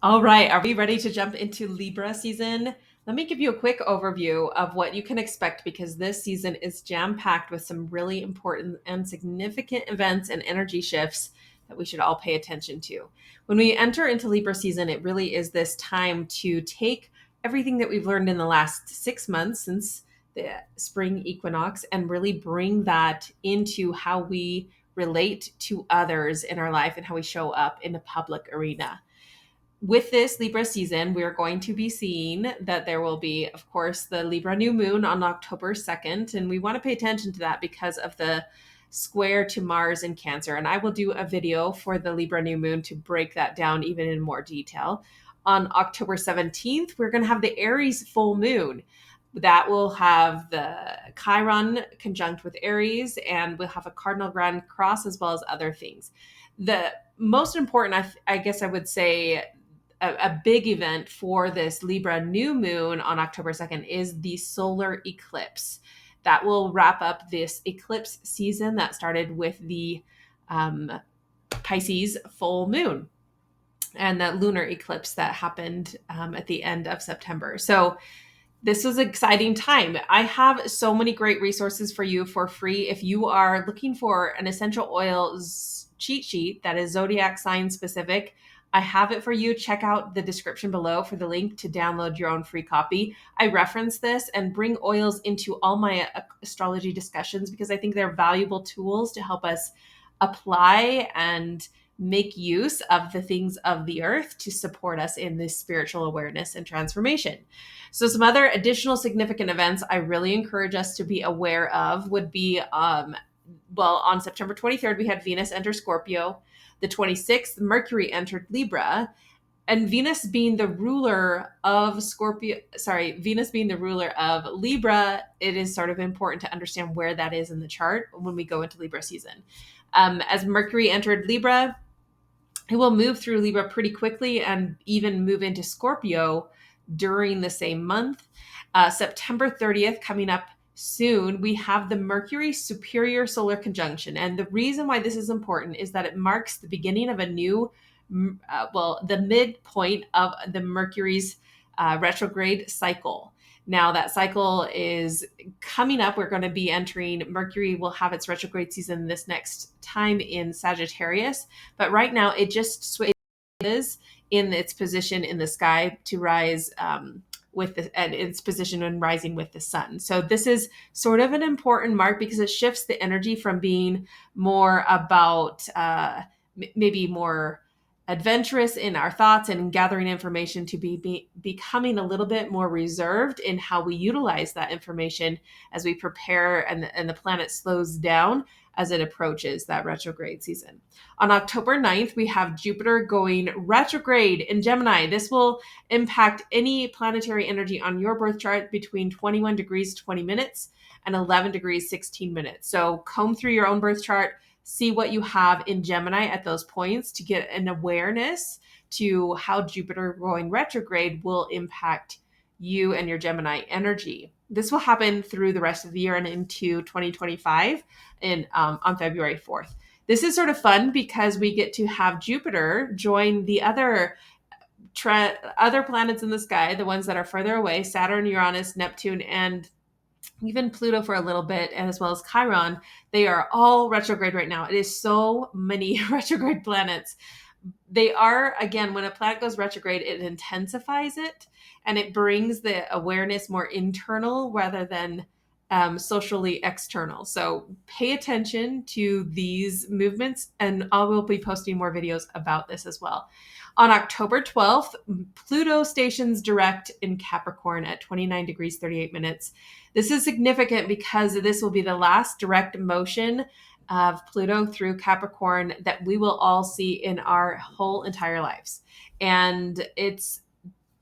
All right, are we ready to jump into Libra season? Let me give you a quick overview of what you can expect because this season is jam-packed with some really important and significant events and energy shifts that we should all pay attention to. When we enter into Libra season, it really is this time to take everything that we've learned in the last 6 months since the spring equinox and really bring that into how we relate to others in our life and how we show up in the public arena. With this Libra season, we are going to be seeing that there will be, of course, the Libra new moon on October 2nd. And we want to pay attention to that because of the square to Mars in Cancer. And I will do a video for the Libra new moon to break that down even in more detail. On October 17th, we're going to have the Aries full moon. That will have the Chiron conjunct with Aries, and we'll have a cardinal grand cross as well as other things. The most important, I guess I would say, a big event for this Libra new moon on October 2nd is the solar eclipse. That will wrap up this eclipse season that started with the Pisces full moon and that lunar eclipse that happened at the end of September. So this was an exciting time. I have so many great resources for you for free. If you are looking for an essential oils cheat sheet that is zodiac sign specific, I have it for you. Check out the description below for the link to download your own free copy. I reference this and bring oils into all my astrology discussions because I think they're valuable tools to help us apply and make use of the things of the earth to support us in this spiritual awareness and transformation. So some other additional significant events I really encourage us to be aware of would be, on September 23rd, we had Venus enter Scorpio. The 26th, Mercury entered Libra. And Venus being the ruler of Libra, it is sort of important to understand where that is in the chart when we go into Libra season. As Mercury entered Libra, it will move through Libra pretty quickly and even move into Scorpio during the same month. September 30th, coming up soon, we have the Mercury superior solar conjunction. And the reason why this is important is that it marks the beginning of a new, the midpoint of the Mercury's retrograde cycle. Now that cycle is coming up. We're going to be entering, Mercury will have its retrograde season this next time in Sagittarius. But right now it just switches in its position in the sky to rise and its position and rising with the sun. So this is sort of an important mark because it shifts the energy from being more about maybe more adventurous in our thoughts and gathering information to becoming a little bit more reserved in how we utilize that information as we prepare and the planet slows down as it approaches that retrograde season. On October 9th, we have Jupiter going retrograde in Gemini. This will impact any planetary energy on your birth chart between 21 degrees 20 minutes and 11 degrees 16 minutes. So comb through your own birth chart, see what you have in Gemini at those points to get an awareness to how Jupiter going retrograde will impact you and your Gemini energy. This will happen through the rest of the year and into 2025 on February 4th. This is sort of fun because we get to have Jupiter join the other planets in the sky, the ones that are further away, Saturn, Uranus, Neptune, and even Pluto for a little bit, and as well as Chiron. They are all retrograde right now. It is so many retrograde planets. They are, again, when a planet goes retrograde, it intensifies it and it brings the awareness more internal rather than socially external. So pay attention to these movements, and I will be posting more videos about this as well. On October 12th, Pluto stations direct in Capricorn at 29 degrees 38 minutes. This is significant because this will be the last direct motion of Pluto through Capricorn that we will all see in our whole entire lives. And it's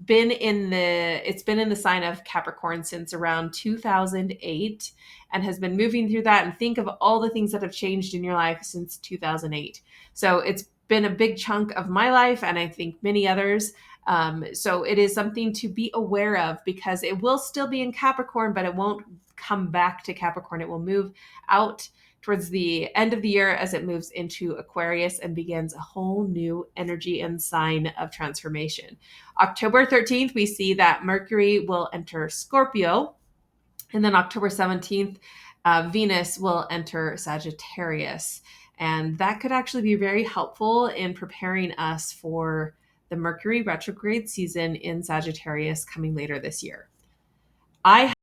been in the sign of Capricorn since around 2008 and has been moving through that. And think of all the things that have changed in your life since 2008. So it's been a big chunk of my life, and I think many others. So it is something to be aware of because it will still be in Capricorn, but it won't come back to Capricorn. It will move out towards the end of the year as it moves into Aquarius and begins a whole new energy and sign of transformation. October 13th, we see that Mercury will enter Scorpio. And then October 17th, Venus will enter Sagittarius. And that could actually be very helpful in preparing us for the Mercury retrograde season in Sagittarius coming later this year. I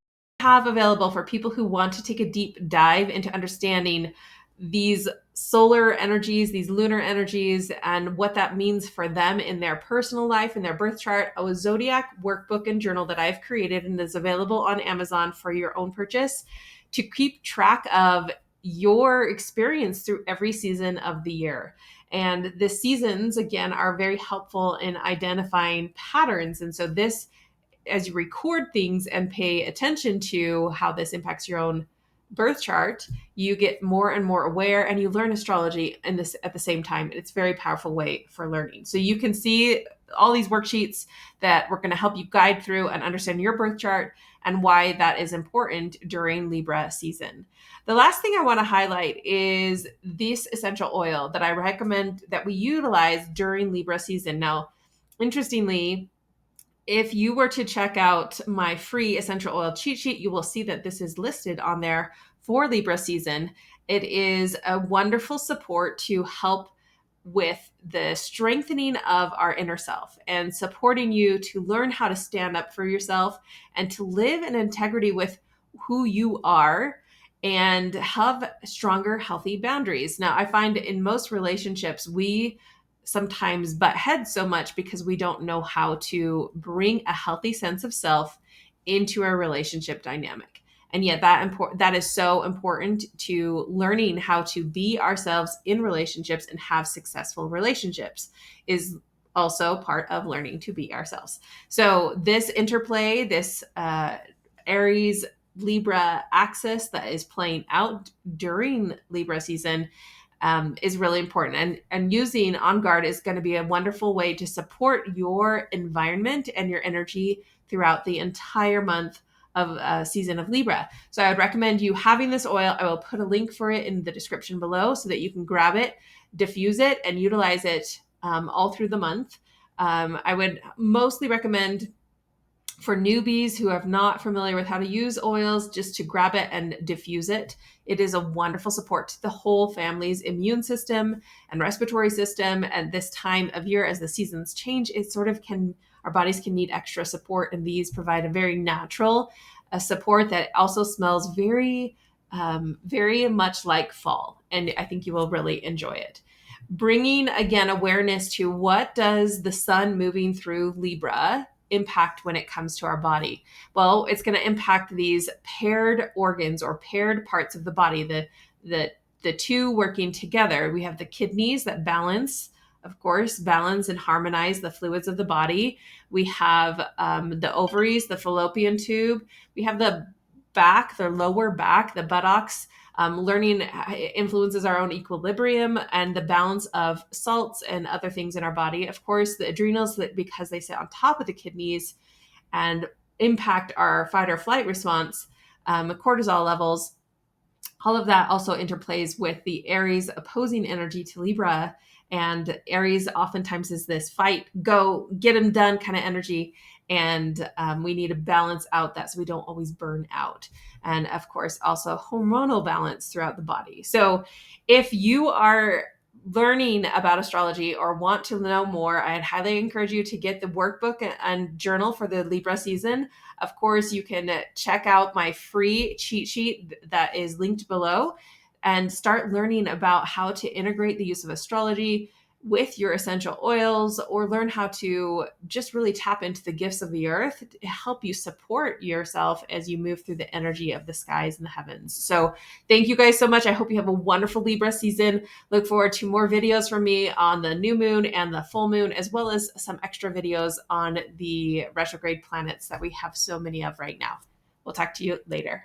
have available for people who want to take a deep dive into understanding these solar energies, these lunar energies, and what that means for them in their personal life, in their birth chart, a zodiac workbook and journal that I've created and is available on Amazon for your own purchase to keep track of your experience through every season of the year. And the seasons, again, are very helpful in identifying patterns. And so this, as you record things and pay attention to how this impacts your own birth chart, you get more and more aware, and you learn astrology in this at the same time. It's a very powerful way for learning. So you can see all these worksheets that we're going to help you guide through and understand your birth chart and why that is important during Libra season. The last thing I want to highlight is this essential oil that I recommend that we utilize during Libra season. Now, interestingly, if you were to check out my free essential oil cheat sheet, you will see that this is listed on there for Libra season. It is a wonderful support to help with the strengthening of our inner self and supporting you to learn how to stand up for yourself and to live in integrity with who you are and have stronger, healthy boundaries. Now, I find in most relationships, we sometimes butt heads so much because we don't know how to bring a healthy sense of self into a relationship dynamic. And yet that is so important to learning how to be ourselves in relationships and have successful relationships is also part of learning to be ourselves. So this interplay, this Aries Libra axis that is playing out during Libra season is really important. And using On Guard is going to be a wonderful way to support your environment and your energy throughout the entire month of season of Libra. So I would recommend you having this oil. I will put a link for it in the description below so that you can grab it, diffuse it, and utilize it all through the month. I would mostly recommend for newbies who are not familiar with how to use oils, just to grab it and diffuse it. It is a wonderful support to the whole family's immune system and respiratory system. At this time of year, as the seasons change, it sort of our bodies can need extra support, and these provide a very natural support that also smells very, very much like fall. And I think you will really enjoy it. Bringing, again, awareness to what does the sun moving through Libra impact when it comes to our body? Well, it's going to impact these paired organs or paired parts of the body, the two working together. We have the kidneys that balance, of course, balance and harmonize the fluids of the body. We have the ovaries, the fallopian tube. We have the back, the lower back, the buttocks. Learning influences our own equilibrium and the balance of salts and other things in our body. Of course, the adrenals, because they sit on top of the kidneys and impact our fight or flight response, cortisol levels, all of that also interplays with the Aries opposing energy to Libra. And Aries oftentimes is this fight, go, get them done kind of energy. And we need to balance out that so we don't always burn out. And of course, also hormonal balance throughout the body. So if you are learning about astrology or want to know more, I'd highly encourage you to get the workbook and journal for the Libra season. Of course, you can check out my free cheat sheet that is linked below and start learning about how to integrate the use of astrology with your essential oils, or learn how to just really tap into the gifts of the earth to help you support yourself as you move through the energy of the skies and the heavens. So thank you guys so much. I hope you have a wonderful Libra season. Look forward to more videos from me on the new moon and the full moon, as well as some extra videos on the retrograde planets that we have so many of right now. We'll talk to you later.